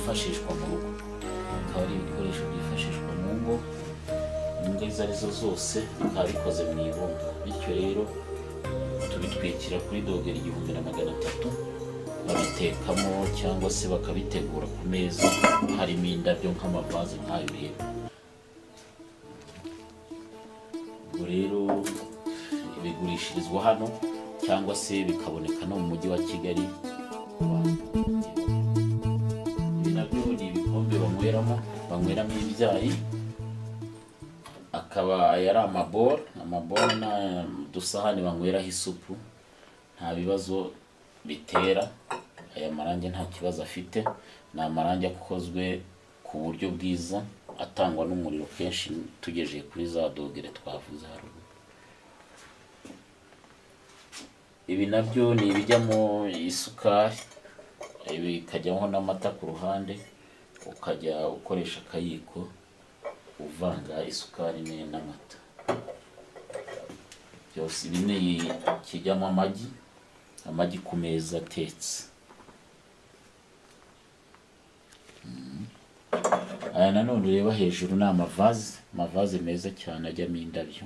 byifashishwa mu rugo, bikaba ari ibikoresho byifashishwa mu ngo izo arizo zose, bikaba bikoze mu ibumba. Bityo rero tubitwikira kuri dogere 1300, babitekamo cyangwa se bakabitegura ku meza harimo indabyo nk'amavaze nk'ayo rero. Ubwo rero bigurishirizwa hano cyangwa se bikaboneka no mu mujyi wa Kigali. Ibi nabyo ni ibikombe banyweramo ibyayi, akaba ari amaboro na dusahane banyweraho isupu. Nta bibazo bitera, aya marangi nta kibazo afite. Ni amarangi akozwe ku buryo bwiza, atangwa n'umuriro kenshi tugejeje kuri za dogere twavuze haruguru. Ibi nabyo ni ibijyamo isukari, bikajyaho n'amata ku ruhande, ukajya ukoresha akayiko uvanga isukari n'amata. Byose ibi ni kijyamo amagi ku meza atetse. Aya nanone ureba hejuru ni amavaze meza cyane ajyamo indabyo.